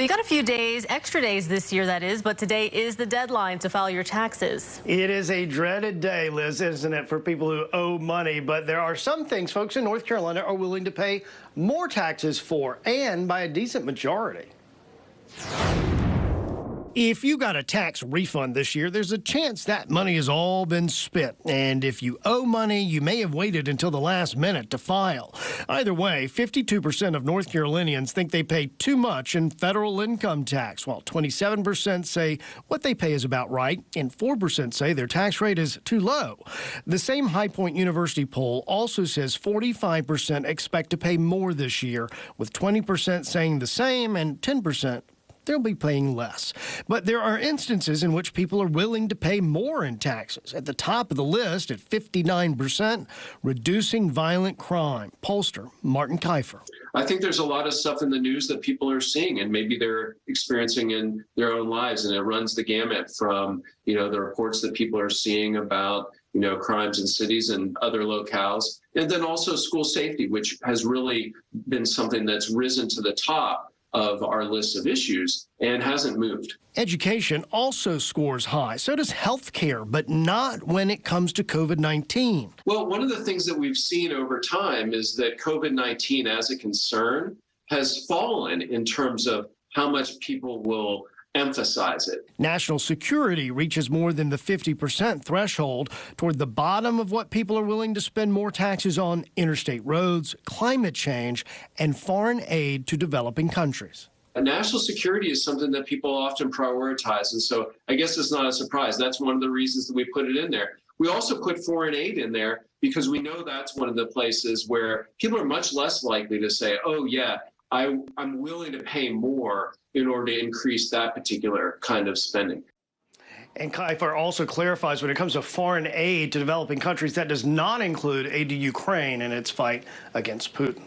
Well, you got a few days, extra days this year, that is, but today is the deadline to file your taxes. It is a dreaded day, Liz, isn't it, for people who owe money? But there are some things folks in North Carolina are willing to pay more taxes for, and by a decent majority. If you got a tax refund this year, there's a chance that money has all been spent. And if you owe money, you may have waited until the last minute to file. Either way, 52% of North Carolinians think they pay too much in federal income tax, while 27% say what they pay is about right, and 4% say their tax rate is too low. The same High Point University poll also says 45% expect to pay more this year, with 20% saying the same and 10% they'll be paying less. But there are instances in which people are willing to pay more in taxes. At the top of the list, at 59%, reducing violent crime. Pollster Martin Kiefer. I think there's a lot of stuff in the news that people are seeing and maybe they're experiencing in their own lives. And it runs the gamut from, the reports that people are seeing about, crimes in cities and other locales. And then also school safety, which has really been something that's risen to the top of our list of issues and hasn't moved. Education also scores high. So does health care, but not when it comes to COVID-19. Well, one of the things that we've seen over time is that COVID-19 as a concern has fallen in terms of how much people will emphasize it. National security reaches more than the 50% threshold, toward the bottom of what people are willing to spend more taxes on: interstate roads, climate change, and foreign aid to developing countries. National security is something that people often prioritize, and so I guess it's not a surprise. That's one of the reasons that we put it in there. We also put foreign aid in there because we know that's one of the places where people are much less likely to say, oh yeah, I'm willing to pay more in order to increase that particular kind of spending. And Kiefer also clarifies, when it comes to foreign aid to developing countries, that does not include aid to Ukraine in its fight against Putin.